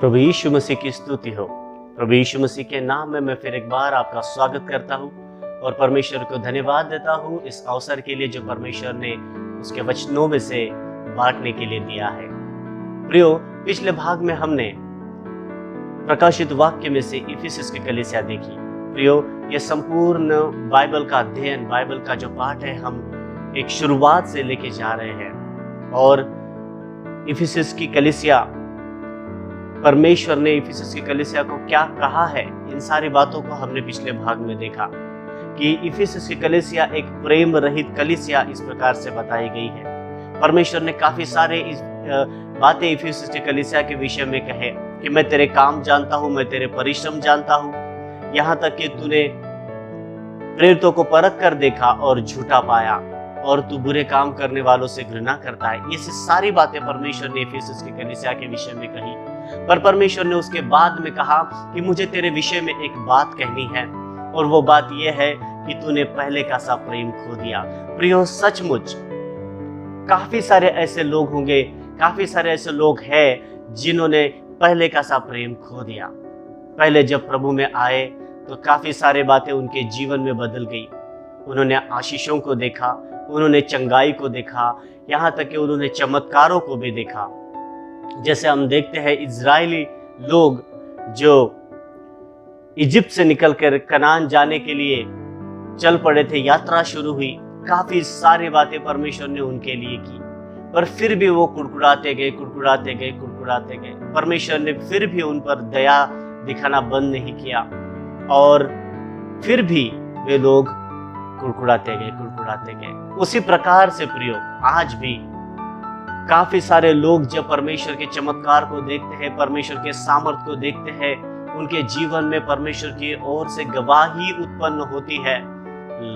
प्रभु यीशु मसीह की स्तुति हो। प्रभु यीशु मसीह के नाम में मैं फिर एक बार आपका स्वागत करता हूँ और परमेश्वर को धन्यवाद देता हूँ इस अवसर के लिए जो परमेश्वर ने उसके वचनों में से बांटने के लिए दिया है। प्रियो, पिछले भाग में हमने प्रकाशित वाक्य में से इफिसस की कलीसिया देखी। प्रियो, यह संपूर्ण बाइबल का अध्ययन, बाइबल का जो पाठ है, हम एक शुरुआत से लेके जा रहे हैं और इफिसस की कलीसिया, परमेश्वर ने इफिसस की कलीसिया को क्या कहा है, इन सारी बातों को हमने पिछले भाग में देखा कि इफिसस की कलीसिया एक प्रेम रहित कलीसिया इस प्रकार से बताई गई है। परमेश्वर ने काफी सारे इस बातें इफिसस की कलीसिया के विषय में कहे कि मैं तेरे काम जानता हूं, मैं तेरे परिश्रम जानता हूं, यहाँ तक कि तूने प्रेरितों को परख कर देखा और झूठा पाया और तू बुरे काम करने वालों से घृणा करता है। ये सारी बातें परमेश्वर ने इफिसस की कलीसिया के विषय में कही। पर परमेश्वर ने उसके बाद में कहा कि मुझे तेरे विषय में एक बात कहनी है और वो बात यह है कि तूने पहले का सा प्रेम खो दिया। प्रियो, सचमुच काफी सारे ऐसे लोग होंगे, काफी सारे ऐसे लोग हैं जिन्होंने पहले का सा प्रेम खो दिया। पहले जब प्रभु में आए तो काफी सारे बातें उनके जीवन में बदल गई। उन्होंने आशीषों को देखा, उन्होंने चंगाई को देखा, यहाँ तक कि उन्होंने चमत्कारों को भी देखा। जैसे हम देखते हैं इजरायली लोग जो इजिप्ट से निकलकर कनान जाने के लिए चल पड़े थे, यात्रा शुरू हुई, काफी सारी बातें परमेश्वर ने उनके लिए की, पर फिर भी वो कुड़कुड़ाते गए। परमेश्वर ने फिर भी उन पर दया दिखाना बंद नहीं किया और फिर भी वे लोग कुड़कुड़ाते गए। उसी प्रकार से प्रियो, आज भी काफी सारे लोग जब परमेश्वर के चमत्कार को देखते हैं, परमेश्वर के सामर्थ को देखते हैं, उनके जीवन में परमेश्वर की ओर से गवाही उत्पन्न होती है,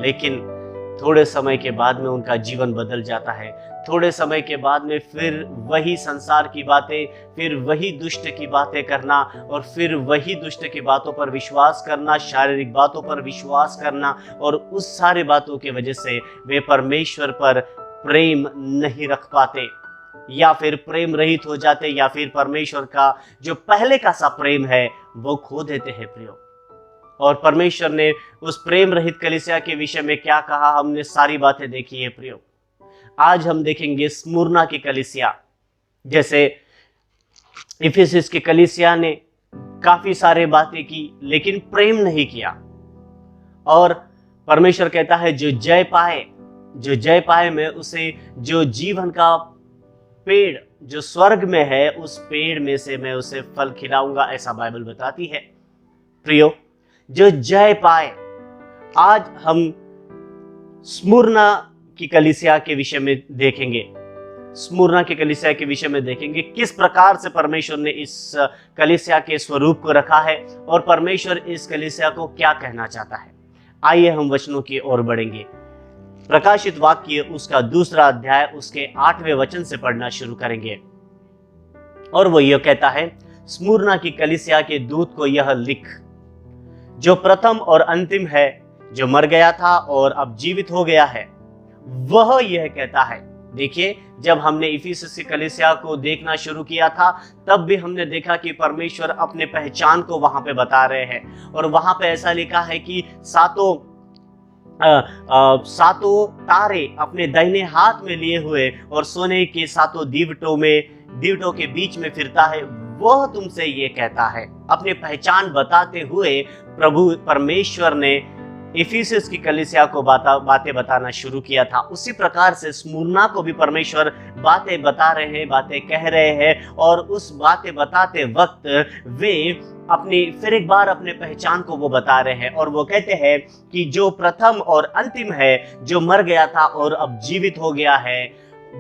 लेकिन थोड़े समय के बाद में उनका जीवन बदल जाता है। थोड़े समय के बाद में फिर वही संसार की बातें, फिर वही दुष्ट की बातें करना और फिर वही दुष्ट की बातों पर विश्वास करना, शारीरिक बातों पर विश्वास करना, और उस सारी बातों की वजह से वे परमेश्वर पर प्रेम नहीं रख पाते या फिर प्रेम रहित हो जाते, या फिर परमेश्वर का जो पहले का सा प्रेम है वो खो देते हैं। प्रियो, और परमेश्वर ने उस प्रेम रहित कलीसिया के विषय में क्या कहा, हमने सारी बातें देखी है। प्रियो, आज हम देखेंगे स्मुरना की कलीसिया। जैसे इफिसस की कलीसिया ने काफी सारे बातें की लेकिन प्रेम नहीं किया, और परमेश्वर कहता है जो जय पाए मैं उसे, जो जीवन का पेड़ जो स्वर्ग में है, उस पेड़ में से मैं उसे फल खिलाऊंगा, ऐसा बाइबल बताती है। प्रियो, जो जय पाए, आज हम स्मुरना की कलीसिया के विषय में देखेंगे। स्मुरना की कलीसिया के विषय में देखेंगे किस प्रकार से परमेश्वर ने इस कलीसिया के स्वरूप को रखा है और परमेश्वर इस कलीसिया को क्या कहना चाहता है। आइए हम वचनों की ओर बढ़ेंगे। प्रकाशित वाक्य उसका 2 अध्याय उसके 8वें वचन से पढ़ना शुरू करेंगे और वो यह कहता है, स्मुरना की कलीसिया के दूत को यह लिख, जो प्रथम और अंतिम है, जो मर गया था और अब जीवित हो गया है, वह यह कहता है। देखिए, जब हमने इफिसस की कलीसिया को देखना शुरू किया था तब भी हमने देखा कि परमेश्वर अपने पहचान को वहां पे बता रहे हैं, और वहां पे ऐसा लिखा है कि सातों तारे अपने दाहिने हाथ में लिए हुए और सोने के 7 दीवटों के बीच में फिरता है, वह तुमसे ये कहता है। अपने पहचान बताते हुए प्रभु परमेश्वर ने इफिसस की कलीसिया को बातें बताना शुरू किया था। उसी प्रकार से स्मुरना को भी परमेश्वर बातें बता रहे हैं, बातें कह रहे हैं, और उस बातें बताते वक्त वे फिर एक बार अपने पहचान को वो बता रहे हैं, और वो कहते हैं कि जो प्रथम और अंतिम है, जो मर गया था और अब जीवित हो गया है,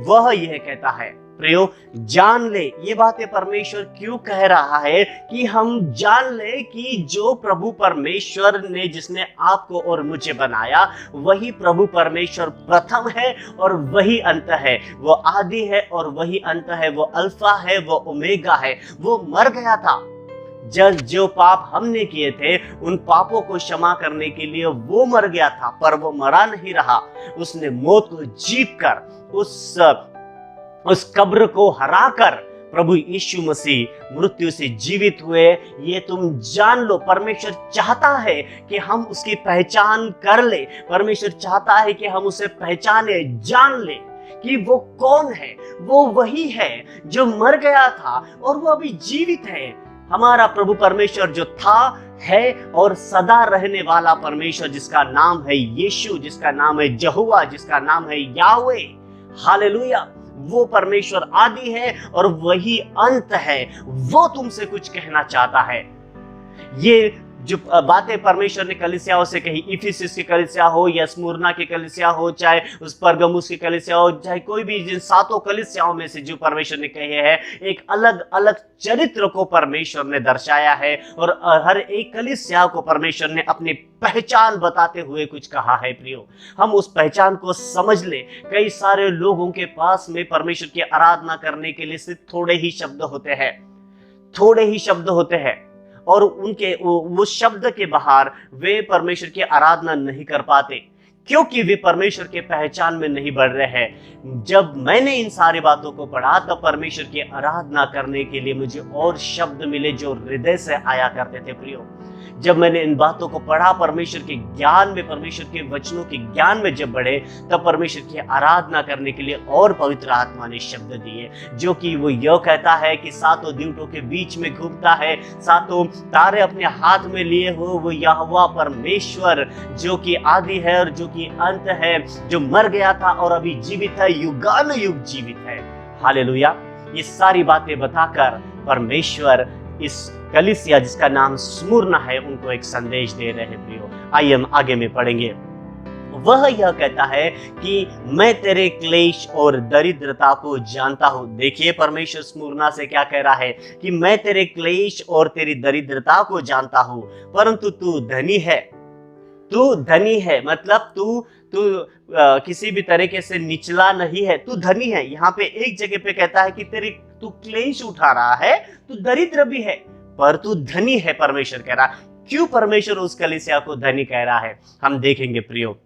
वह यह कहता है। प्रियो, जान ले, ये बातें परमेश्वर क्यों कह रहा है कि हम जान ले कि जो प्रभु परमेश्वर ने, जिसने आपको और मुझे बनाया, वही प्रभु परमेश्वर प्रथम है और वही अंत है। वो आदि है और वही अंत है। वो अल्फा है, वो ओमेगा है। वो मर गया था, जो पाप हमने किए थे उन पापों को क्षमा करने के लिए वो मर गया था, पर वो मरा नहीं रहा। उसने मौत को जीत कर, उस कब्र को हराकर प्रभु यीशु मसीह मृत्यु से जीवित हुए, ये तुम जान लो। परमेश्वर चाहता है कि हम उसकी पहचान कर ले। परमेश्वर चाहता है कि हम उसे पहचाने, जान ले कि वो कौन है। वो वही है जो मर गया था और वो अभी जीवित है। हमारा प्रभु परमेश्वर जो था, है और सदा रहने वाला परमेश्वर, जिसका नाम है यीशु, जिसका नाम है यहोवा, जिसका नाम है यावे। हालेलुया। वो परमेश्वर आदि है और वही अंत है। वो तुमसे कुछ कहना चाहता है। ये जो बातें परमेश्वर ने कलीसियाओं से कही, इफिसुस की कलीसिया हो या स्मुरना की कलीसिया हो, चाहे उस परगमुस की कलीसिया हो, चाहे कोई भी जिन 7 कलीसियाओं में से जो परमेश्वर ने कहे हैं, एक अलग अलग चरित्र को परमेश्वर ने दर्शाया है और हर एक कलीसिया को परमेश्वर ने अपनी पहचान बताते हुए कुछ कहा है। प्रियो, हम उस पहचान को समझ ले। कई सारे लोगों के पास में परमेश्वर की आराधना करने के लिए सिर्फ थोड़े ही शब्द होते हैं, थोड़े ही शब्द होते हैं और उनके वो शब्द के बाहर वे परमेश्वर की आराधना नहीं कर पाते, क्योंकि वे परमेश्वर के पहचान में नहीं बढ़ रहे हैं। जब मैंने इन सारी बातों को पढ़ा तब परमेश्वर की आराधना करने के लिए मुझे और शब्द मिले जो हृदय से आया करते थे। प्रियो, जब मैंने इन बातों को पढ़ा, परमेश्वर के ज्ञान में, परमेश्वर के वचनों के ज्ञान में जब बढ़े, तब परमेश्वर की आराधना करने के लिए और पवित्र आत्मा ने शब्द दिए, जो कि वो यह कहता है कि 7 दीवटों के बीच में घूमता है, 7 तारे अपने हाथ में लिए हो, वो यहोवा परमेश्वर जो कि आदि है और जो कि अंत है, जो मर गया था और अभी जीवित है, युगानुयुग जीवित है। हालेलुया। ये सारी बातें बताकर परमेश्वर इस कलीसिया जिसका नाम स्मुरना है, उनको एक संदेश दे रहे हैं। प्रियो, आइए हम आगे में पढ़ेंगे। वह यह कहता है कि मैं तेरे क्लेश और दरिद्रता को जानता हूं। देखिए परमेश्वर स्मुरना से क्या कह रहा है कि मैं तेरे क्लेश और तेरी दरिद्रता को जानता हूं, परंतु तू धनी है। तू धनी है मतलब तू किसी भी तरीके से निचला नहीं है, तू धनी है। यहाँ पे एक जगह पे कहता है कि तू क्लेश उठा रहा है, तू दरिद्र भी है, पर तू धनी है। परमेश्वर कह रहा, क्यों परमेश्वर उस कलीसिया को धनी कह रहा है, हम देखेंगे प्रियो।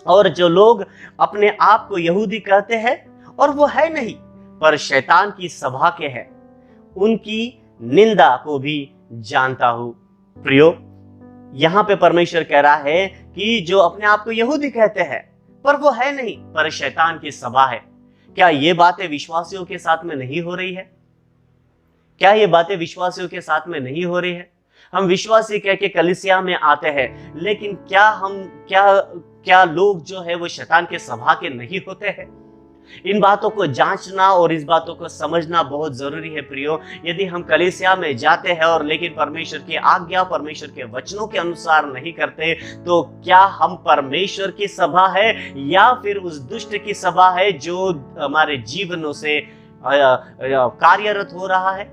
और जो लोग अपने आप को यहूदी कहते हैं और वो है नहीं, पर शैतान की सभा के हैं, उनकी निंदा को भी जानता हूं। प्रियो, यहां पे परमेश्वर कह रहा है कि जो अपने आप को यहूदी कहते हैं पर वो है नहीं, पर शैतान की सभा है। क्या ये बातें विश्वासियों के साथ में नहीं हो रही है? क्या ये बातें विश्वासियों के साथ में नहीं हो रही है? हम विश्वासी कह के कलीसिया में आते हैं, लेकिन क्या लोग जो है वो शैतान के सभा के नहीं होते हैं? इन बातों को जांचना और इस बातों को समझना बहुत जरूरी है। प्रियो, यदि हम कलीसिया में जाते हैं और लेकिन परमेश्वर की आज्ञा, परमेश्वर के वचनों के अनुसार नहीं करते, तो क्या हम परमेश्वर की सभा है या फिर उस दुष्ट की सभा है जो हमारे जीवनों से कार्यरत हो रहा है?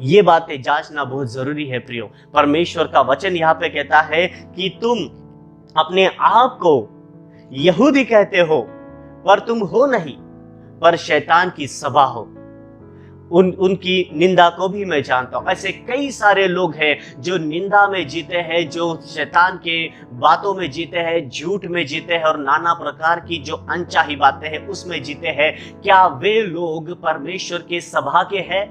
ये बातें जांचना बहुत जरूरी है। प्रियो, परमेश्वर का वचन यहाँ पे कहता है कि तुम अपने आप को यहूदी कहते हो पर तुम हो नहीं, पर शैतान की सभा हो। उनकी निंदा को भी मैं जानता हूं। ऐसे कई सारे लोग हैं जो निंदा में जीते हैं, जो शैतान के बातों में जीते हैं, झूठ में जीते हैं और नाना प्रकार की जो अनचाही बातें हैं उसमें जीते हैं। क्या वे लोग परमेश्वर के सभा के हैं?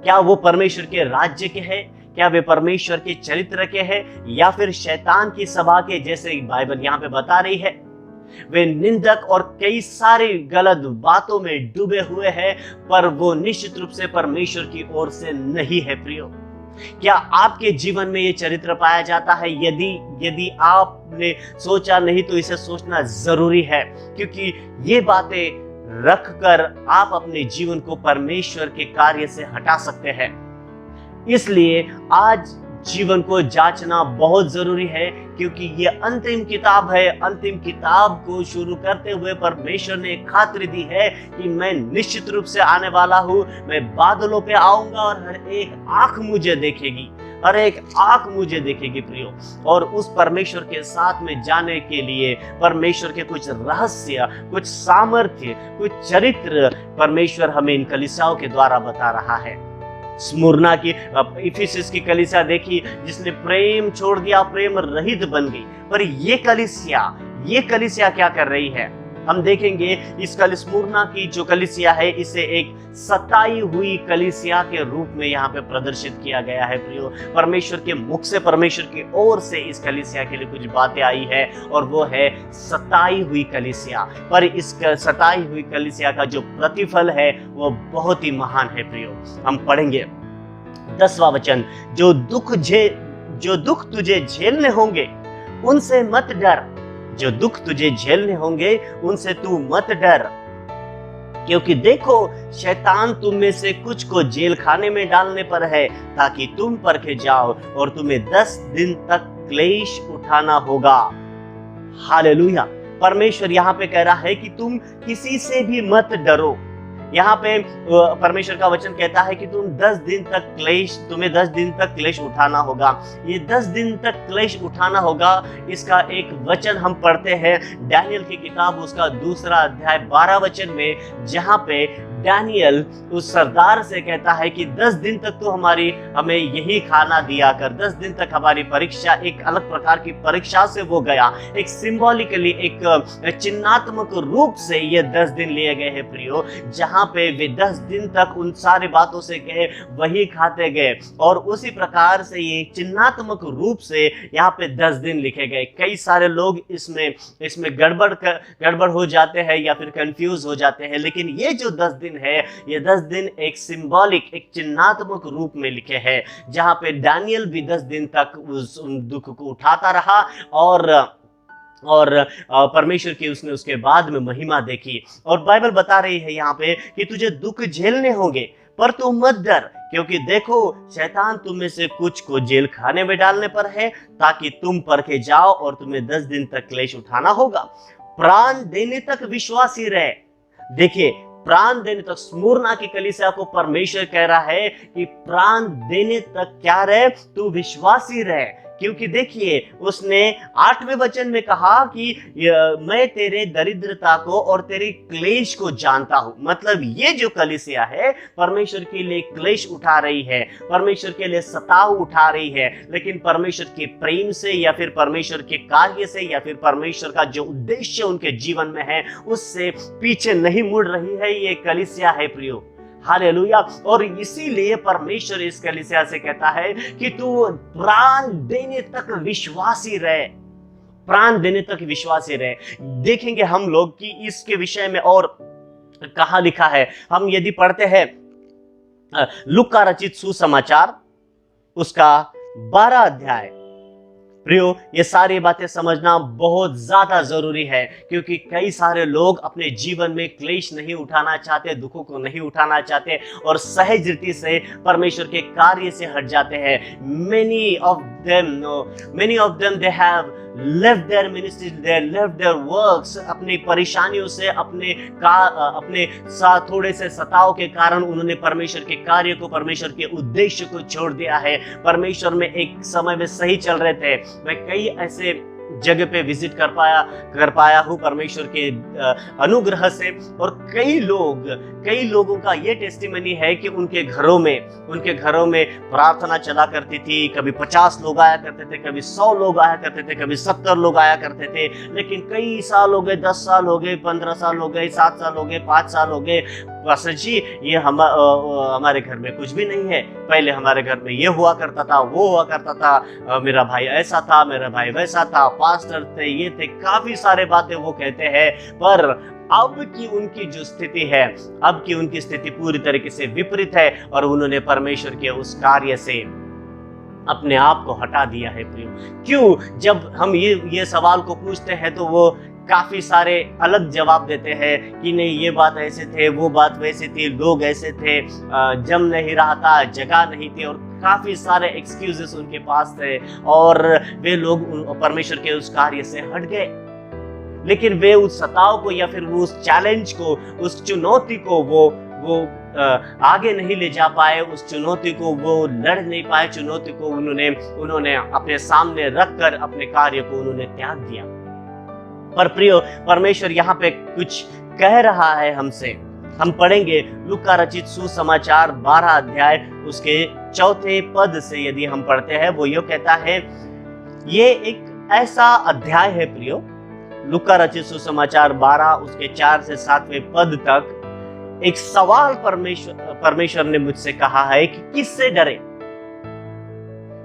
क्या वो परमेश्वर के राज्य के हैं? क्या वे परमेश्वर के चरित्र के हैं या फिर शैतान की सभा के, जैसे बाइबल यहाँ पे बता रही है? वे निंदक और कई सारे गलत बातों में डूबे हुए हैं, पर वो निश्चित रूप से परमेश्वर की ओर से नहीं है। प्रियो, क्या आपके जीवन में ये चरित्र पाया जाता है? यदि आपने सोचा नहीं तो इसे सोचना जरूरी है, क्योंकि ये बातें रखकर आप अपने जीवन को परमेश्वर के कार्य से हटा सकते हैं। इसलिए आज जीवन को जांचना बहुत जरूरी है, क्योंकि ये अंतिम किताब है। अंतिम किताब को शुरू करते हुए परमेश्वर ने खातिर दी है कि मैं निश्चित रूप से आने वाला हूं, मैं बादलों पे आऊंगा और हर एक आंख मुझे देखेगी, हर एक आंख मुझे देखेगी। प्रियो, और उस परमेश्वर के साथ में जाने के लिए परमेश्वर के कुछ रहस्य, कुछ सामर्थ्य, कुछ चरित्र परमेश्वर हमें इन कलीसियाओं के द्वारा बता रहा है। स्मुरना की, इफिसुस की कलीसिया देखी जिसने प्रेम छोड़ दिया, प्रेम रहित बन गई। पर ये कलीसिया क्या कर रही है? हम देखेंगे इस स्मुरना की जो कलीसिया है इसे एक सताई हुई कलीसिया के रूप में यहाँ पे प्रदर्शित किया गया है प्रियो। परमेश्वर के मुख से, परमेश्वर की ओर से इस कलीसिया के लिए कुछ बातें आई है और वो है सताई हुई कलीसिया। पर इस सताई हुई कलीसिया का जो प्रतिफल है वो बहुत ही महान है प्रियो। हम पढ़ेंगे 10वां वचन, जो दुख तुझे झेलने होंगे उनसे मत डर। जो दुख तुझे झेलने होंगे उनसे तू मत डर, क्योंकि देखो शैतान तुम में से कुछ को जेल खाने में डालने पर है, ताकि तुम परखे जाओ और तुम्हें 10 दिन तक क्लेश उठाना होगा। हालेलुया। परमेश्वर यहाँ पे कह रहा है कि तुम किसी से भी मत डरो। यहाँ पे परमेश्वर का वचन कहता है कि तुम्हें 10 दिन तक क्लेश उठाना होगा। ये 10 दिन तक क्लेश उठाना होगा, इसका एक वचन हम पढ़ते हैं दानियल की किताब उसका 2 अध्याय 12 वचन में, जहाँ पे दानियल उस सरदार से कहता है कि 10 दिन तक तो हमें यही खाना दिया कर। 10 दिन तक हमारी परीक्षा, एक अलग प्रकार की परीक्षा से वो गया, एक सिंबॉलिकली, एक चिन्हात्मक रूप से ये 10 दिन लिए गए हैं प्रियो, जहाँ पे वे 10 दिन तक उन सारी बातों से गए, वही खाते गए। और उसी प्रकार से ये चिन्हात्मक रूप से यहाँ पे 10 दिन लिखे गए। कई सारे लोग इसमें गड़बड़ हो जाते हैं या फिर कंफ्यूज हो जाते हैं, लेकिन ये जो 10 दिन है, ये 10 दिन एक सिंबॉलिक, एक चिन्हात्मक रूप में लिखे हैं, जहां पे दानियल भी 10 दिन तक उस दुख को उठाता रहा और परमेश्वर की उसने उसके बाद में महिमा देखी। और बाइबल बता रही है यहाँ पे कि तुझे दुख झेलने होंगे पर तू मत डर, क्योंकि देखो शैतान तुम में से कुछ को जेल खाने में डालने पर है, ताकि तुम परखे जाओ और तुम्हें 10 दिन तक क्लेश उठाना होगा। प्राण देने तक विश्वासी रहे। देखिए, प्राण देने तक, स्मुरना की कलीसिया को परमेश्वर कह रहा है कि प्राण देने तक क्या रहे, तू विश्वासी रहे। क्योंकि देखिए उसने 8वें वचन में कहा कि मैं तेरे दरिद्रता को और तेरे क्लेश को जानता हूं। मतलब ये जो कलीसिया है परमेश्वर के लिए क्लेश उठा रही है, परमेश्वर के लिए सताव उठा रही है, लेकिन परमेश्वर के प्रेम से या फिर परमेश्वर के कार्य से या फिर परमेश्वर का जो उद्देश्य उनके जीवन में है उससे पीछे नहीं मुड़ रही है। ये कलीसिया है प्रियो। हालेलुया। और इसीलिए परमेश्वर इस कलीसिया से कहता है कि तू प्राण देने तक विश्वासी रहे, प्राण देने तक विश्वासी रहे। देखेंगे हम लोग कि इसके विषय में और कहां लिखा है। हम यदि पढ़ते हैं लूका रचित सुसमाचार उसका 12 अध्याय, प्रियो ये सारी बातें समझना बहुत ज्यादा जरूरी है, क्योंकि कई सारे लोग अपने जीवन में क्लेश नहीं उठाना चाहते, दुखों को नहीं उठाना चाहते और सहज रीति से परमेश्वर के कार्य से हट जाते हैं। many of them they have left their ministry, they left their works। अपनी परेशानियों से, अपने साथ थोड़े से सताव के कारण उन्होंने परमेश्वर के कार्य को, परमेश्वर के उद्देश्य को छोड़ दिया है। परमेश्वर में एक समय में सही चल रहे थे। मैं कई ऐसे जगह पे विजिट कर पाया हूँ परमेश्वर के अनुग्रह से, और कई लोगों का ये टेस्टिमनी है कि उनके घरों में प्रार्थना चला करती थी। कभी 50 लोग आया करते थे, कभी 100 लोग आया करते थे, कभी 70 लोग आया करते थे। लेकिन कई साल हो गए, 10 साल हो गए, 15 साल हो गए, 7 साल हो गए, 5 साल हो गए, पास्टर जी ये हमारे घर में कुछ भी नहीं है। पहले हमारे घर में ये हुआ करता था, वो हुआ करता था, मेरा भाई ऐसा था, मेरा भाई वैसा था, पास्टर थे, ये थे, काफी सारे बातें वो कहते हैं। पर अब की उनकी जो स्थिति है, अब की उनकी स्थिति पूरी तरीके से विपरीत है और उन्होंने परमेश्वर के उस कार्य से अपने आप को हटा दिया है प्रियो। क्यों? जब हम ये सवाल को पूछते हैं तो वो काफी सारे अलग जवाब देते हैं कि नहीं ये बात ऐसे थे, वो बात वैसे थी, लोग ऐसे थे, जम नहीं रहा था, जगह नहीं थी, और काफी सारे एक्सक्यूजेस उनके पास थे और वे लोग परमेश्वर के उस कार्य से हट गए। लेकिन वे उस सताव को या फिर उस चैलेंज को, उस चुनौती को वो आगे नहीं ले जा पाए, उस चुनौती को वो लड़ नहीं पाए। चुनौती को उन्होंने अपने सामने रखकर अपने कार्य को उन्होंने त्याग दिया। पर प्रियो परमेश्वर यहाँ पे कुछ कह रहा है हमसे। हम पढ़ेंगे लूका रचित सुसमाचार 12 अध्याय उसके 4 पद से यदि हम पढ़ते हैं, वो यो कहता है, ये एक ऐसा अध्याय है प्रियो लूका रचित सुसमाचार 12 उसके 4 से 7वें पद तक एक सवाल परमेश्वर ने मुझसे कहा है कि किससे डरे।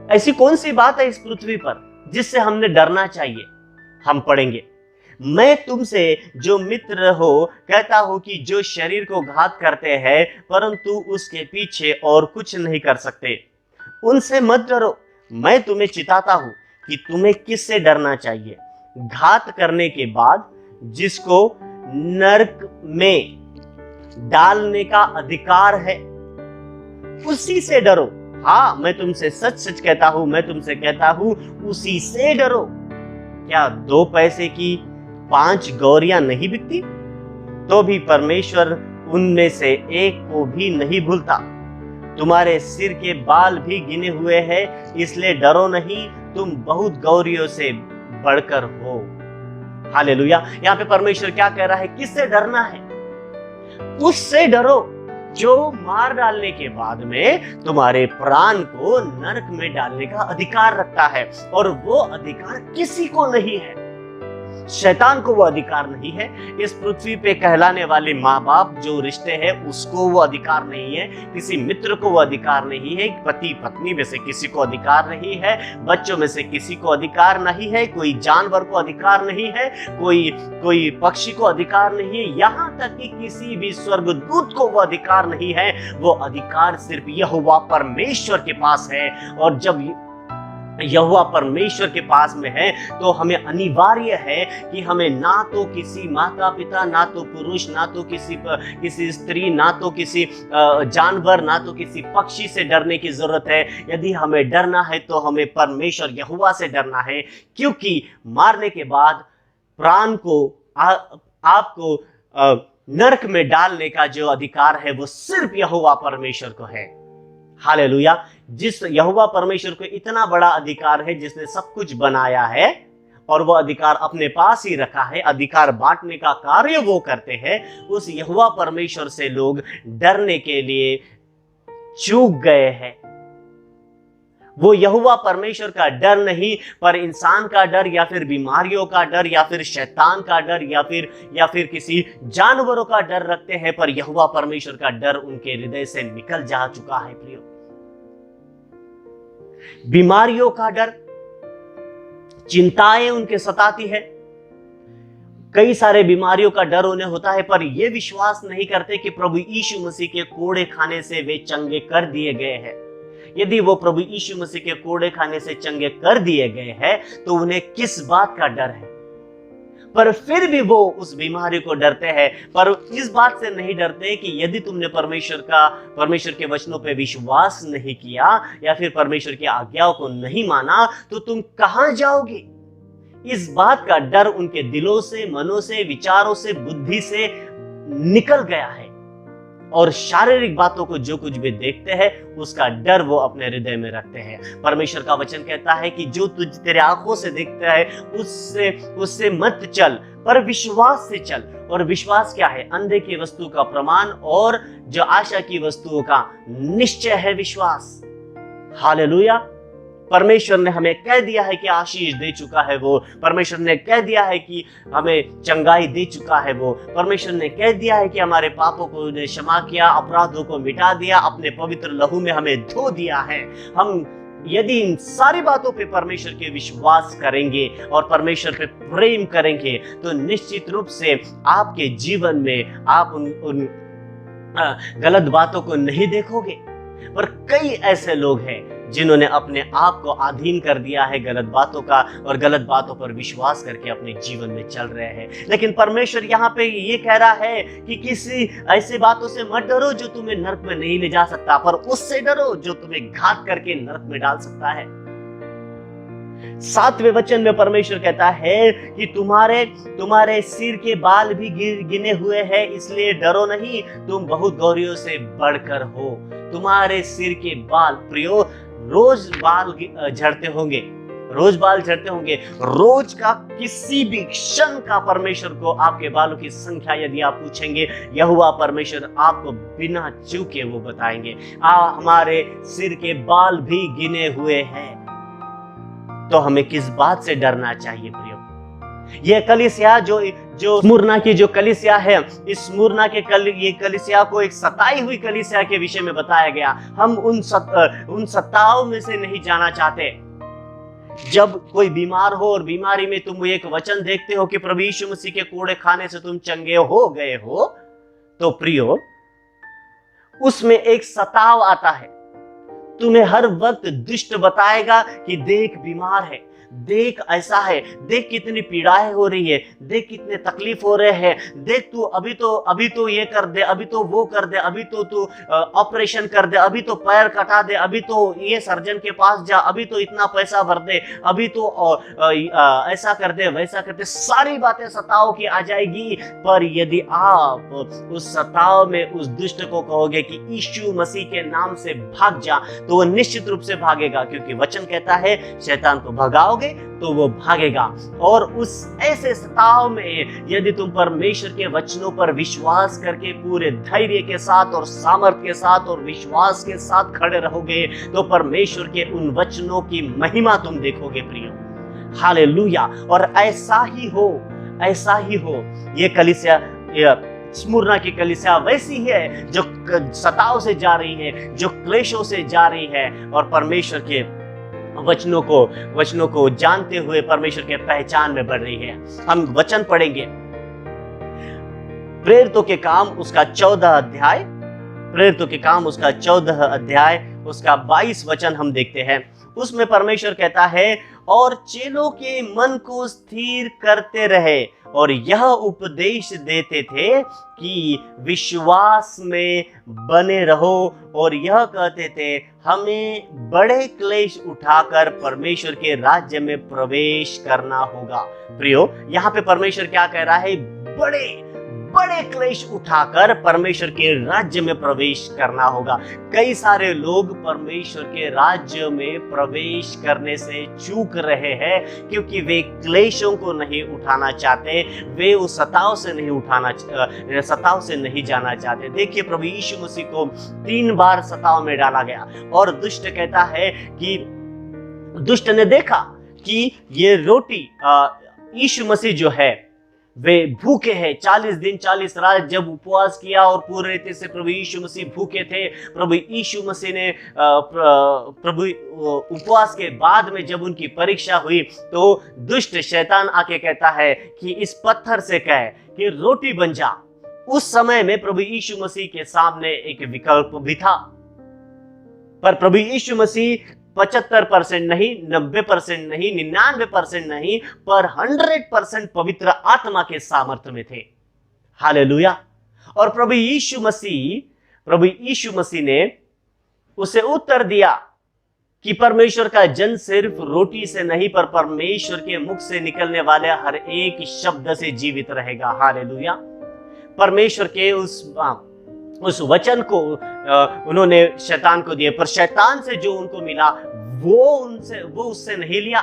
ऐसी कौन सी बात है इस पृथ्वी पर जिससे हमने डरना चाहिए। हम पढ़ेंगे, मैं तुमसे जो मित्र हो कहता हूं कि जो शरीर को घात करते हैं परंतु उसके पीछे और कुछ नहीं कर सकते, उनसे मत डरो। मैं तुम्हें चिताता हूं कि तुम्हें किससे डरना चाहिए। घात करने के बाद जिसको नरक में डालने का अधिकार है उसी से डरो। हाँ, मैं तुमसे सच सच कहता हूं, मैं तुमसे कहता हूं, उसी से डरो। क्या 2 पैसे की 5 गौरियां नहीं बिकती? तो भी परमेश्वर उनमें से एक को भी नहीं भूलता। तुम्हारे सिर के बाल भी गिने हुए हैं, इसलिए डरो नहीं, तुम बहुत गौरियों से बढ़कर हो। हालेलुया। यहाँ पे परमेश्वर क्या कह रहा है? किससे डरना है? उससे डरो जो मार डालने के बाद में तुम्हारे प्राण को नरक में डालने का अधिकार रखता है। और वो अधिकार किसी को नहीं है। शैतान को वो अधिकार नहीं है। इस पृथ्वी पे कहलाने वाले माँ बाप जो रिश्ते हैं उसको वो अधिकार नहीं है। किसी मित्र को वो अधिकार नहीं है। पति पत्नी में से किसी को अधिकार नहीं है। बच्चों में से किसी को अधिकार नहीं है। कोई जानवर को अधिकार नहीं है। कोई पक्षी को अधिकार नहीं है। यहाँ तक कि किसी भी स्वर्गदूत को वो अधिकार नहीं है। वो अधिकार सिर्फ यहोवा परमेश्वर के पास है। और जब यहोवा परमेश्वर के पास में है तो हमें अनिवार्य है कि हमें ना तो किसी माता पिता, ना तो पुरुष, ना तो किसी स्त्री, ना तो किसी जानवर, ना तो किसी पक्षी से डरने की जरूरत है। यदि हमें डरना है तो हमें परमेश्वर यहोवा से डरना है, क्योंकि मारने के बाद प्राण को आपको नरक में डालने का जो अधिकार है वो सिर्फ यहोवा परमेश्वर को है। हालेलुया। जिस यहोवा परमेश्वर को इतना बड़ा अधिकार है, जिसने सब कुछ बनाया है और वो अधिकार अपने पास ही रखा है, अधिकार बांटने का कार्य वो करते हैं, उस यहोवा परमेश्वर से लोग डरने के लिए चूक गए हैं। वो यहोवा परमेश्वर का डर नहीं, पर इंसान का डर, या फिर बीमारियों का डर, या फिर शैतान का डर, या फिर किसी जानवरों का डर रखते हैं। पर यहोवा परमेश्वर का डर उनके हृदय से निकल जा चुका है। प्रियो, बीमारियों का डर, चिंताएं उनके सताती है। कई सारे बीमारियों का डर उन्हें होता है, पर यह विश्वास नहीं करते कि प्रभु यीशु मसीह के कोड़े खाने से वे चंगे कर दिए गए हैं। यदि वो प्रभु यीशु मसीह के कोड़े खाने से चंगे कर दिए गए हैं तो उन्हें किस बात का डर है? पर फिर भी वो उस बीमारी को डरते हैं। पर इस बात से नहीं डरते कि यदि तुमने परमेश्वर के वचनों पे विश्वास नहीं किया या फिर परमेश्वर की आज्ञाओं को नहीं माना तो तुम कहां जाओगे। इस बात का डर उनके दिलों से, मनों से, विचारों से, बुद्धि से निकल गया है। और शारीरिक बातों को जो कुछ भी देखते हैं उसका डर वो अपने हृदय में रखते हैं। परमेश्वर का वचन कहता है कि जो तुझ तेरे आंखों से देखता है उससे मत चल, पर विश्वास से चल। और विश्वास क्या है? अंधे की वस्तु का प्रमाण और जो आशा की वस्तुओं का निश्चय है विश्वास। हालेलुया। परमेश्वर ने हमें कह दिया है कि आशीष दे चुका है वो। परमेश्वर ने कह दिया है कि हमें चंगाई दे चुका है वो। परमेश्वर ने कह दिया है कि हमारे पापों को क्षमा किया, अपराधों को मिटा दिया, अपने पवित्र लहू में हमें धो दिया है। हम यदि इन सारी बातों पे परमेश्वर के विश्वास करेंगे और परमेश्वर पे प्रेम करेंगे तो निश्चित रूप से आपके जीवन में आप उन गलत बातों को नहीं देखोगे। पर कई ऐसे लोग हैं जिन्होंने अपने आप को अधीन कर दिया है गलत बातों का और गलत बातों पर विश्वास करके अपने जीवन में चल रहे हैं। लेकिन परमेश्वर यहाँ पे ये कह रहा है कि किसी ऐसे बातों से मत डरो जो तुम्हें नरक में नहीं ले जा सकता, पर उससे डरो जो तुम्हें घात करके नरक में डाल सकता है। 7वें वचन में परमेश्वर कहता है कि तुम्हारे सिर के बाल भी गिने हुए हैं, इसलिए डरो नहीं, तुम बहुत गौरियों से बढ़कर हो। तुम्हारे सिर के बाल, प्रियो, रोज बाल झड़ते होंगे, रोज का किसी भी क्षण का परमेश्वर को आपके बालों की संख्या यदि आप पूछेंगे, यहोवा परमेश्वर आपको बिना चूके वो बताएंगे, हमारे सिर के बाल भी गिने हुए हैं। तो हमें किस बात से डरना चाहिए प्रियो? ये कलीसिया जो स्मुरना की जो कलीसिया है, इस स्मुरना के ये कलीसिया को एक सताई हुई कलीसिया के विषय में बताया गया। हम उन सताओं में से नहीं जाना चाहते। जब कोई बीमार हो और बीमारी में तुम एक वचन देखते हो कि प्रभु यीशु मसीह के कोड़े खाने से तुम चंगे हो गए हो, तो प्रियो उसमें एक सताव आता है। तुम्हें हर वक्त दुष्ट बताएगा कि देख बीमार है, देख ऐसा है, देख कितनी पीड़ाएं हो रही है, देख कितने तकलीफ हो रहे हैं, देख तू अभी तो ये कर दे, अभी तो वो कर दे, अभी तो तू ऑपरेशन कर दे, अभी तो पैर कटा दे, अभी तो ये सर्जन के पास जा, अभी तो इतना पैसा भर दे, अभी तो ऐसा कर दे, वैसा कर दे। सारी बातें सताव की आ जाएगी। पर यदि आप उस सताव में उस दुष्ट को कहोगे कि यीशु मसीह के नाम से भाग जा, तो वो निश्चित रूप से भागेगा, क्योंकि वचन कहता है शैतान को भगाओ तो वो भागेगा। और उस ऐसे सताव में यदि तुम परमेश्वर के वचनों पर विश्वास करके पूरे धैर्य के साथ और सामर्थ्य के साथ और विश्वास के साथ खड़े रहोगे, तो परमेश्वर के उन वचनों की महिमा तुम देखोगे प्रियो। हालेलुया। और ऐसा ही हो। ये कलीसिया, स्मुरना की कलीसिया वैसी है जो सताव से जा रही है, जो क्लेशों से जा रही है, और परमेश्वर के वचनों को जानते हुए परमेश्वर के पहचान में बढ़ रही है। हम वचन पढ़ेंगे प्रेरितों के काम उसका 14 अध्याय उसका 22 वचन हम देखते हैं। उसमें परमेश्वर कहता है, और चेलों के मन को स्थिर करते रहे और यह उपदेश देते थे कि विश्वास में बने रहो, और यह कहते थे हमें बड़े क्लेश उठाकर परमेश्वर के राज्य में प्रवेश करना होगा। प्रियो, यहाँ पे परमेश्वर क्या कह रहा है? बड़े क्लेश उठाकर परमेश्वर के राज्य में प्रवेश करना होगा। कई सारे लोग परमेश्वर के राज्य में प्रवेश करने से चूक रहे हैं, क्योंकि वे क्लेशों को नहीं उठाना चाहते, वे उस सताव से नहीं जाना चाहते। देखिए, प्रभु यीशु मसीह को 3 बार सताव में डाला गया, और दुष्ट कहता है कि दुष्ट ने देखा कि ये रोटी यीशु मसीह जो है वे भूखे हैं। 40 दिन 40 रात जब उपवास किया और पूरे रीति से प्रभु यीशु मसीह भूखे थे, प्रभु यीशु मसीह ने प्रभु उपवास के बाद में जब उनकी परीक्षा हुई, तो दुष्ट शैतान आके कहता है कि इस पत्थर से कहे कि रोटी बन जा। उस समय में प्रभु यीशु मसीह के सामने एक विकल्प भी था, पर प्रभु यीशु मसीह 75% नहीं, 90% नहीं, 99% नहीं, पर 100% पवित्र आत्मा के सामर्थ्य में थे। हालेलुया। और प्रभु यीशु मसीह ने उसे उत्तर दिया कि परमेश्वर का जन सिर्फ रोटी से नहीं, पर परमेश्वर के मुख से निकलने वाले हर एक शब्द से जीवित रहेगा। हालेलुया। परमेश्वर के उस वचन को उन्होंने शैतान को दिए, पर शैतान से जो उनको मिला वो उससे नहीं लिया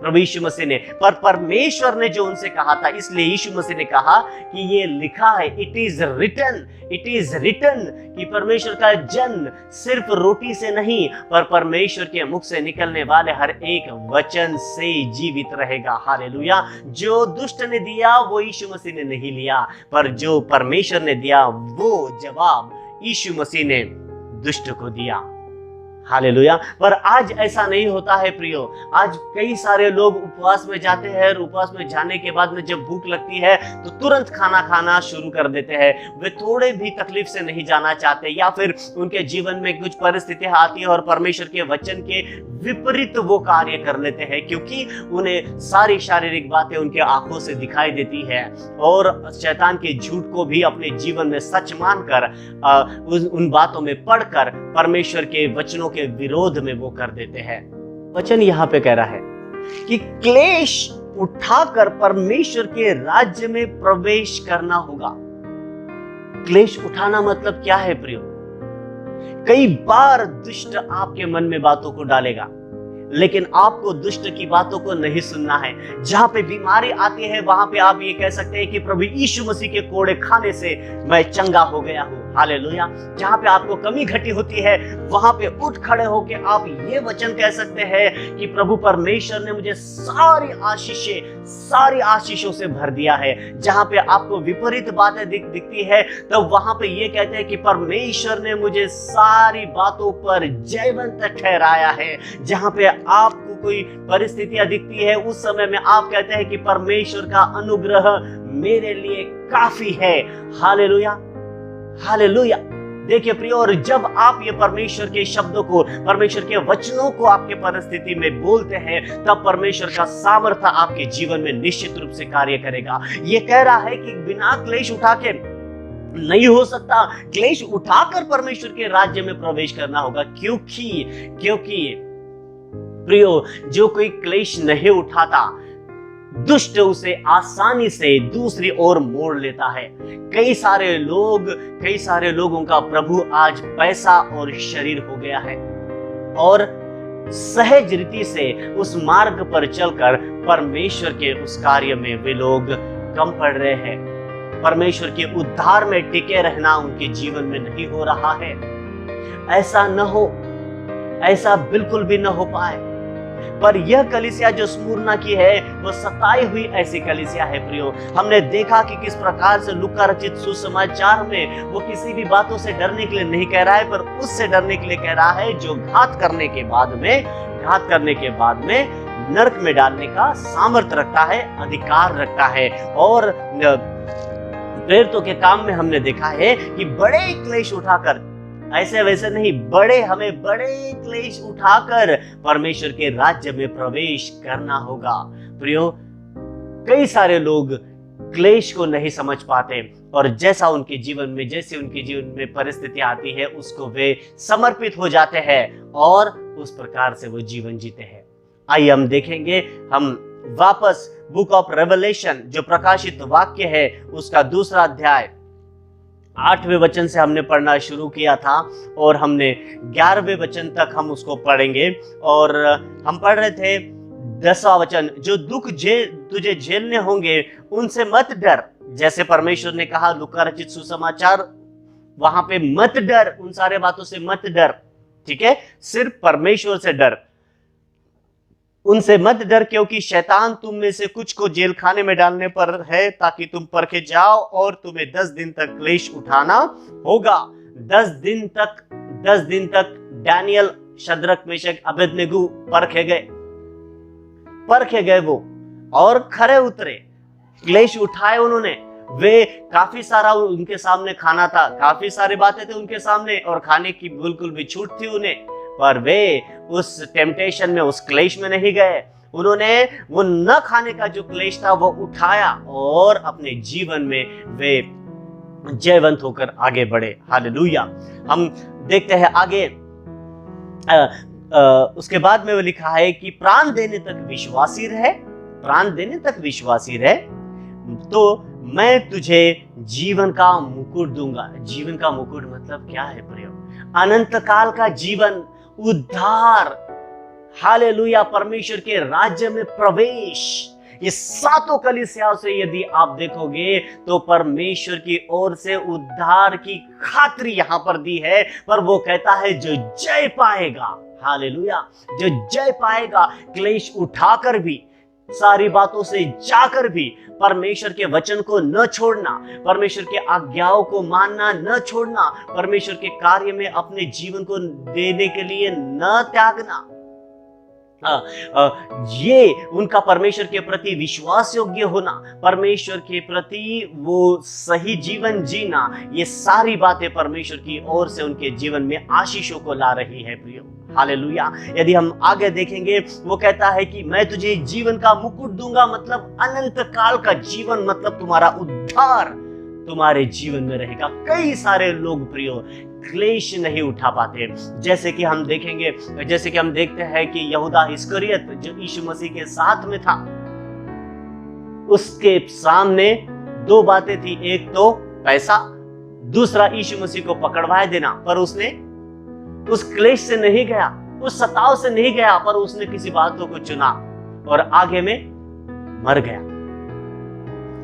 प्रभु यीशु मसीह ने, पर परमेश्वर ने जो उनसे कहा था। इसलिए यीशु मसीह ने कहा कि ये लिखा है, इट इज रिटन कि परमेश्वर का जन सिर्फ रोटी से नहीं, पर परमेश्वर के मुख से निकलने वाले हर एक वचन से जीवित रहेगा। हालेलुया। जो दुष्ट ने दिया वो यीशु मसीह ने नहीं लिया, पर जो परमेश्वर ने दिया वो जवाब यीशु मसीह ने दुष्ट को दिया। हालेलुया। पर आज ऐसा नहीं होता है प्रियो। आज कई सारे लोग उपवास में जाते हैं, और उपवास में जाने के बाद में जब भूख लगती है तो तुरंत खाना खाना शुरू कर देते हैं। वे थोड़े भी तकलीफ से नहीं जाना चाहते, या फिर उनके जीवन में कुछ परिस्थितियां आती है और परमेश्वर के वचन के विपरीत वो कार्य कर लेते हैं, क्योंकि उन्हें सारी शारीरिक बातें उनके आंखों से दिखाई देती है, और शैतान के झूठ को भी अपने जीवन में सच मानकर उन बातों में पढ़कर परमेश्वर के वचनों के विरोध में वो कर देते हैं। वचन यहाँ पे कह रहा है कि क्लेश उठाकर परमेश्वर के राज्य में प्रवेश करना होगा। क्लेश उठाना मतलब क्या है प्रियो? कई बार दुष्ट आपके मन में बातों को डालेगा, लेकिन आपको दुष्ट की बातों को नहीं सुनना है। जहां पे बीमारी आती है वहां पे आप ये कह सकते हैं कि प्रभु यीशु मसीह के कोड़े खाने से मैं चंगा हो गया हूं। हालेलुया। जहां पे आपको कमी घटी होती है वहां पे उठ खड़े होके आप ये वचन कह सकते हैं कि प्रभु परमेश्वर ने मुझे सारी आशीषों से भर दिया है। जहां पे आपको विपरीत बातें दिखती है तो वहां पे ये कहते हैं कि परमेश्वर ने मुझे सारी बातों पर जयवंत ठहराया है। जहां पे आपको कोई परिस्थितियां दिखती है उस समय में आप कहते हैं कि परमेश्वर का अनुग्रह मेरे लिए काफी है। Hallelujah, hallelujah. देखिए प्रियो, और जब आप ये परमेश्वर के शब्दों को, परमेश्वर के वचनों को आपके परिस्थिति में बोलते हैं तब परमेश्वर का सामर्थ्य आपके जीवन में निश्चित रूप से कार्य करेगा। ये कह रहा है कि बिना क्लेश उठा के नहीं हो सकता, क्लेश उठाकर परमेश्वर के राज्य में प्रवेश करना होगा। क्योंकि प्रियो, जो कोई क्लेश नहीं उठाता दुष्ट उसे आसानी से दूसरी ओर मोड़ लेता है। कई सारे लोगों का प्रभु आज पैसा और शरीर हो गया है और सहज रीति से उस मार्ग पर चलकर परमेश्वर के उस कार्य में वे लोग कम पड़ रहे हैं। परमेश्वर के उद्धार में टिके रहना उनके जीवन में नहीं हो रहा है। ऐसा न हो, ऐसा बिल्कुल भी न हो पाए। पर यह कलीसिया जो स्मुरना की है वो सताई हुई ऐसी कलीसिया है प्रियो। हमने देखा कि किस प्रकार से लूका रचित सुसमाचार में वो किसी भी बातों से डरने के लिए नहीं कह रहा है, पर उससे डरने के लिए कह रहा है जो घात करने के बाद में नरक में डालने का सामर्थ्य रखता है, अधिकार रखता है। और प्रेरितों के काम में हमने देखा है कि बड़े क्लेश उठाकर, ऐसे वैसे नहीं, हमें बड़े क्लेश उठाकर परमेश्वर के राज्य में प्रवेश करना होगा। प्रियो, कई सारे लोग क्लेश को नहीं समझ पाते और जैसे उनके जीवन में परिस्थिति आती है उसको वे समर्पित हो जाते हैं और उस प्रकार से वो जीवन जीते हैं। आइए हम देखेंगे, हम वापस बुक ऑफ रेवलेशन जो प्रकाशित वाक्य है उसका 2 अध्याय 8वें वचन से हमने पढ़ना शुरू किया था और हमने 11वें वचन तक हम उसको पढ़ेंगे। और हम पढ़ रहे थे 10वां वचन, जो दुख तुझे झेलने होंगे उनसे मत डर। जैसे परमेश्वर ने कहा लूका रचित सुसमाचार, वहां पे मत डर, उन सारे बातों से मत डर, ठीक है, सिर्फ परमेश्वर से डर। उनसे मत डर क्योंकि शैतान तुम में से कुछ को जेल खाने में डालने पर है ताकि तुम परखे जाओ और तुम्हें 10 दिन तक क्लेश उठाना होगा। 10 दिन तक दानियल, शद्रक, मेशक, अबेदनगो परखे गए वो और खरे उतरे, क्लेश उठाए उन्होंने। वे काफी सारा उनके सामने खाना था, काफी सारी बातें थे उनके सामने और खाने की बिल्कुल भी छूट थी उन्हें, पर वे उस टेम्पटेशन में, उस क्लेश में नहीं गए। उन्होंने वो न खाने का जो क्लेश था वो उठाया और अपने जीवन में वे जयवंत होकर आगे बढ़े। हालेलुया। हम देखते हैं आगे, उसके बाद में वो लिखा है कि प्राण देने तक विश्वासी रहे तो मैं तुझे जीवन का मुकुट दूंगा। जीवन का मुकुट मतलब क्या है प्रियो? अनंत काल का जीवन, उद्धार, हालेलुया, परमेश्वर के राज्य में प्रवेश। ये 7 कलीसियाओं से यदि आप देखोगे तो परमेश्वर की ओर से उद्धार की खातरी यहां पर दी है। पर वो कहता है जो जय पाएगा, हालेलुया, जो जय पाएगा, क्लेश उठाकर भी, सारी बातों से जाकर भी, परमेश्वर के वचन को न छोड़ना, परमेश्वर के आज्ञाओं को मानना न छोड़ना, परमेश्वर के कार्य में अपने जीवन को देने के लिए न त्यागना, ये उनका परमेश्वर के प्रति विश्वास योग्य होना, परमेश्वर के प्रति वो सही जीवन जीना, ये सारी बातें परमेश्वर की ओर से उनके जीवन में आशीषों को ला रही है प्रियो। हालेलुया। यदि हम आगे देखेंगे, वो कहता है कि मैं तुझे जीवन का मुकुट दूंगा, मतलब अनंत काल का जीवन, मतलब तुम्हारा उद्धार तुम्हारे जीवन में रहेगा। कई सारे लोग प्रियो क्लेश नहीं उठा पाते, जैसे कि हम देखते हैं कि यहूदा इस्करियत जो यीशु मसीह के साथ में था, उसके सामने 2 बातें थी, एक तो पैसा, दूसरा यीशु मसीह को पकड़वाए देना। पर उसने उस क्लेश से नहीं गया, उस सताव से नहीं गया, पर उसने किसी बातों को चुना और आगे में मर गया।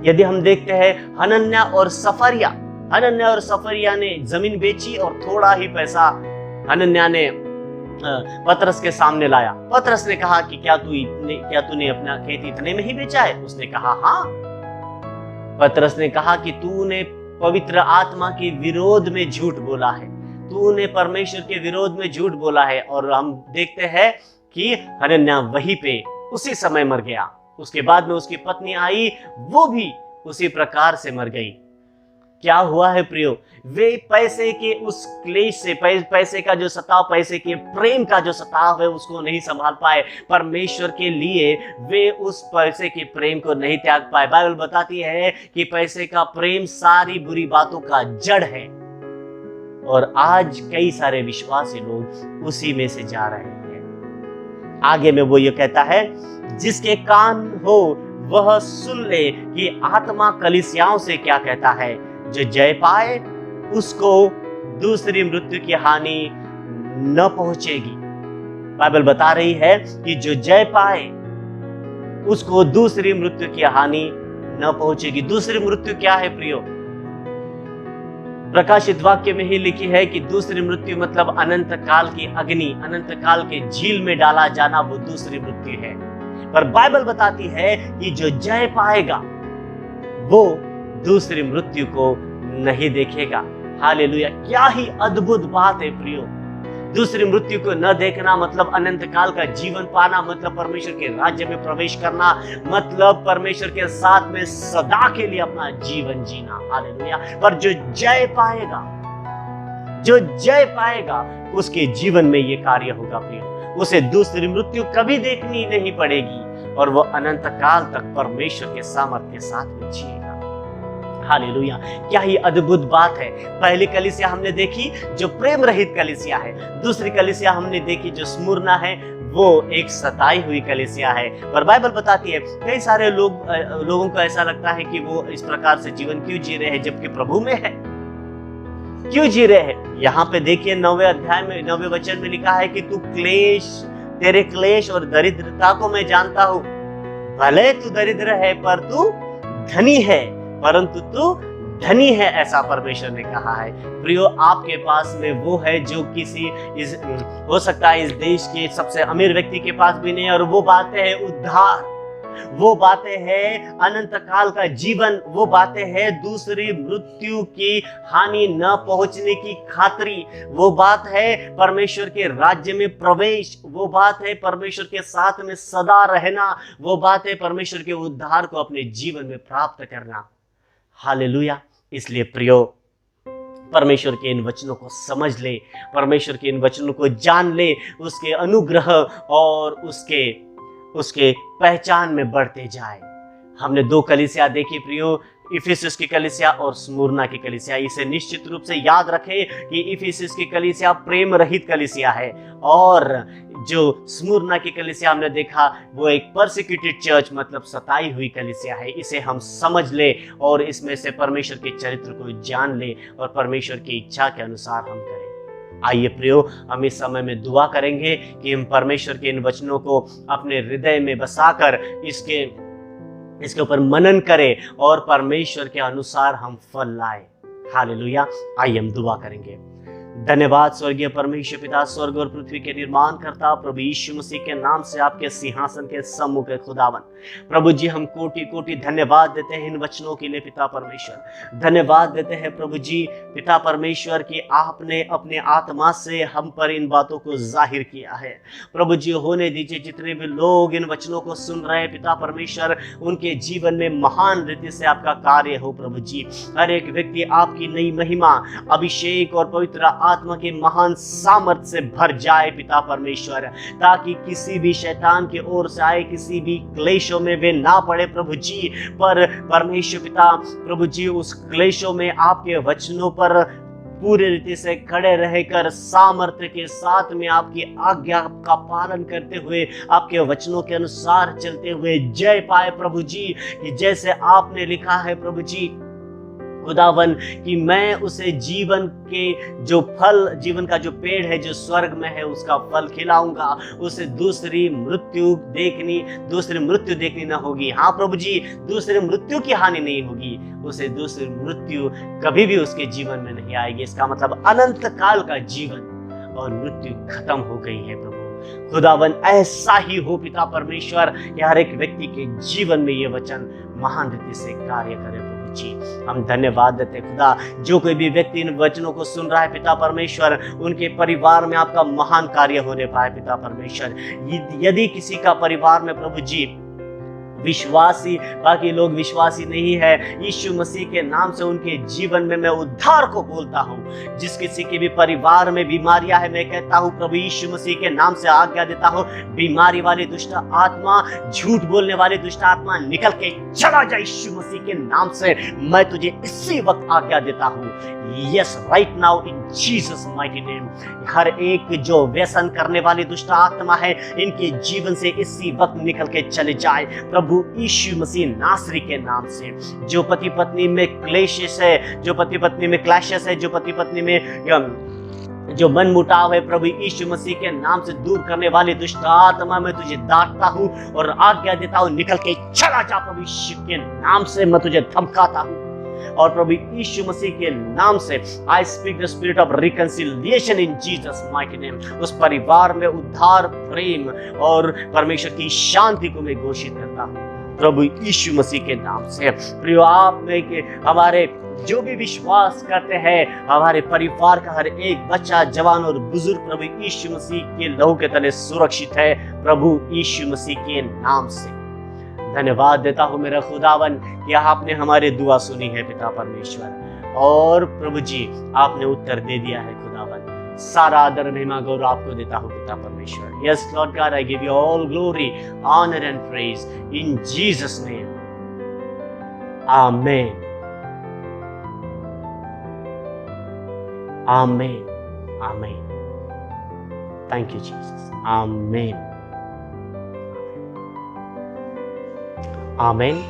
यदि हम देखते हैं हनन्या और सफरिया, हनन्याह और सफरिया ने जमीन बेची और थोड़ा ही पैसा हनन्याह ने पतरस के सामने लाया। पतरस ने कहा कि क्या तूने अपना खेत इतने में ही बेचा है? उसने कहा हाँ। पतरस ने कहा कि तूने पवित्र आत्मा के विरोध में झूठ बोला है, तूने परमेश्वर के विरोध में झूठ बोला है। और हम देखते हैं कि हनन्याह वहीं पे उसी समय मर गया। उसके बाद में उसकी पत्नी आई, वो भी उसी प्रकार से मर गई। क्या हुआ है प्रियो? वे पैसे के उस क्लेश से, पैसे का जो सताव, पैसे के प्रेम का जो सताव है, उसको नहीं संभाल पाए। परमेश्वर के लिए वे उस पैसे के प्रेम को नहीं त्याग पाए। बाइबल बताती है कि पैसे का प्रेम सारी बुरी बातों का जड़ है। और आज कई सारे विश्वासी लोग उसी में से जा रहे हैं। आगे में वो ये कहता है, जिसके कान हो वह सुन ले कि आत्मा कलीसियाओं से क्या कहता है। जो जय पाए उसको दूसरी मृत्यु की हानि न पहुंचेगी। बाइबल बता रही है कि जो जय पाए उसको दूसरी मृत्यु की हानि न पहुंचेगी। दूसरी मृत्यु क्या है प्रियो? प्रकाशित वाक्य में ही लिखी है कि दूसरी मृत्यु मतलब अनंत काल की अग्नि, अनंत काल के झील में डाला जाना, वो दूसरी मृत्यु है। पर बाइबल बताती है कि जो जय पाएगा वो दूसरी मृत्यु को नहीं देखेगा। हालेलुया! क्या ही अद्भुत बात है प्रियो। दूसरी मृत्यु को न देखना मतलब अनंत काल का जीवन पाना, मतलब परमेश्वर के राज्य में प्रवेश करना, मतलब परमेश्वर के साथ में सदा के लिए अपना जीवन जीना। हालेलुया! पर जो जय पाएगा, जो जय पाएगा, उसके जीवन में ये कार्य होगा प्रियो। उसे दूसरी मृत्यु कभी देखनी नहीं पड़ेगी और वो अनंत काल तक परमेश्वर के सामर्थ्य के साथ में जिएगा। हालेलुया! क्या ही अद्भुत बात है। पहली कलीसिया हमने देखी जो प्रेम रहित कलीसिया है। दूसरी कलीसिया हमने देखी जो स्मुरना है, वो एक सताई हुई कलीसिया है। पर बाइबल बताती है कई सारे लोगों को ऐसा लगता है कि वो इस प्रकार से जीवन क्यों जी रहे हैं जबकि प्रभु में है। क्यों जी रहे हैं? यहाँ पे देखिए 9वें अध्याय में 9वें वचन में लिखा है कि तेरे क्लेश और दरिद्रता को मैं जानता हूँ। भले तू दरिद्र है पर तू धनी है, परंतु तू धनी है, ऐसा परमेश्वर ने कहा है। प्रियो, आपके पास में वो है जो हो सकता है इस देश के सबसे अमीर व्यक्ति के पास भी नहीं। और वो बातें हैं उद्धार, वो बातें हैं अनंत काल का जीवन, वो बातें हैं दूसरी मृत्यु की हानि न पहुंचने की खातरी, वो बात है परमेश्वर के राज्य में प्रवेश, वो बात है परमेश्वर के साथ में सदा रहना, वो बात है परमेश्वर के उद्धार को अपने जीवन में प्राप्त करना। हालेलुया! इसलिए प्रियो, परमेश्वर के इन वचनों को समझ ले, परमेश्वर के इन वचनों को जान ले, उसके अनुग्रह और उसके पहचान में बढ़ते जाए। हमने 2 कलीसिया देखी प्रियो, इफिसुस की कलीसिया और स्मुरना की कलीसिया। इसे निश्चित रूप से याद रखें कि इफिसुस की कलीसिया प्रेम रहित कलीसिया है और जो स्मुरना की कलीसिया हमने देखा वो एक परसिक्यूटेड चर्च मतलब सताई हुई कलीसिया है। इसे हम समझ ले और इसमें से परमेश्वर के चरित्र को जान ले और परमेश्वर की इच्छा के अनुसार हम करें। आइए प्रियो, हम इस समय में दुआ करेंगे कि हम परमेश्वर के इन वचनों को अपने हृदय में बसाकर इसके ऊपर मनन करें और परमेश्वर के अनुसार हम फल लाए। हालेलुया! आइए हम दुआ करेंगे। धन्यवाद स्वर्गीय परमेश्वर पिता, स्वर्ग और पृथ्वी के निर्माण करता प्रभु यीशु मसीह के नाम से आपके सिंहासन के सम्मुख खुदावन प्रभु जी, हम कोटि कोटि धन्यवाद देते हैं इन वचनों के लिए पिता परमेश्वर। धन्यवाद देते हैं प्रभु जी पिता परमेश्वर कि आपने अपने आत्मा से हम पर इन बातों को जाहिर किया है। प्रभु जी, होने दीजिए जितने भी लोग इन वचनों को सुन रहे हैं पिता परमेश्वर, उनके जीवन में महान रीति से आपका कार्य हो प्रभु जी। हर एक व्यक्ति आपकी नई महिमा, अभिषेक और पवित्र आत्मा के महान सामर्थ्य से भर जाए पिता परमेश्वर, ताकि किसी भी शैतान की ओर से आए किसी भी क्लेशों में वे ना पड़े प्रभु जी। पर परमेश्वर पिता प्रभु जी, उस क्लेशों में आपके वचनों पर पूरी रीति से खड़े रहकर सामर्थ्य के साथ में आपकी आज्ञा का पालन करते हुए, आपके वचनों के अनुसार चलते हुए जय पाए प्रभु जी। कि जैसे आपने लिखा है प्रभु जी, खुदावन कि मैं उसे जीवन के जो फल, जीवन का जो पेड़ है जो स्वर्ग में है उसका फल खिलाऊंगा। उसे दूसरी मृत्यु देखनी ना होगी। हाँ प्रभु जी, दूसरी मृत्यु की हानि नहीं होगी, उसे दूसरी मृत्यु कभी भी उसके जीवन में नहीं आएगी। इसका मतलब अनंत काल का जीवन और मृत्यु खत्म हो गई है प्रभु। खुदावन ऐसा ही हो पिता परमेश्वर कि हर एक व्यक्ति के जीवन में ये वचन महान रीति से कार्य करे प्रभु जी। हम धन्यवाद देते खुदा, जो कोई भी व्यक्ति इन वचनों को सुन रहा है पिता परमेश्वर, उनके परिवार में आपका महान कार्य होने पाए पिता परमेश्वर। यदि किसी का परिवार में प्रभु जी विश्वासी, बाकी लोग विश्वासी नहीं है, यीशु मसीह के नाम से उनके जीवन में मैं उद्धार को बोलता हूँ। जिस किसी के भी परिवार में बीमारियां है, मैं कहता हूँ प्रभु यीशु मसीह के नाम से आज्ञा देता हूँ, बीमारी वाली दुष्ट आत्मा, झूठ बोलने वाली दुष्ट आत्मा निकल के चला जाए यीशु मसीह के नाम से। मैं तुझे इसी वक्त आज्ञा देता हूँ, yes right now in Jesus mighty name. हर एक जो व्यसन करने वाली दुष्ट आत्मा है, इनके जीवन से इसी वक्त निकल के चले जाए प्रभु यीशु मसीह नासरी के नाम से। जो पति पत्नी में क्लेशेस है, जो पति पत्नी में क्लैशेस है, जो पति पत्नी में जो मन मुटाव है, प्रभु यीशु मसीह के नाम से दूर करने वाली दुष्ट आत्मा मैं तुझे डांटता हूँ और आज्ञा देता हूँ, निकल के चला जा प्रभु यीशु के नाम से। मैं तुझे धमकाता हूँ और प्रभु यीशु मसीह के नाम से I speak the spirit of reconciliation in Jesus mighty name. उस परिवार में उद्धार, प्रेम और परमेश्वर की शांति को मैं घोषित करता हूँ प्रभु यीशु मसीह के नाम से। प्रियो, आप में के हमारे जो भी विश्वास करते हैं, हमारे परिवार का हर एक बच्चा, जवान और बुजुर्ग प्रभु यीशु मसीह के लहू के तले सुरक्षित है प्रभु यीशु मसीह के नाम से। धन्यवाद देता हूँ मेरा खुदावन कि आपने हमारी दुआ सुनी है पिता परमेश्वर, और प्रभु जी आपने उत्तर दे दिया है खुदावन। सारा आदर महिमा गौरव आपको देता हूँ पिता परमेश्वर। Yes Lord God, I give you all glory, honour and praise in Jesus name, amen, amen, amen. Thank you Jesus, amen, amen.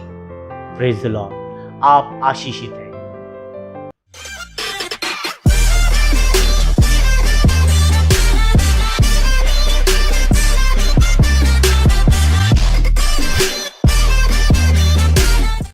Praise the Lord. आप आशीषित हैं।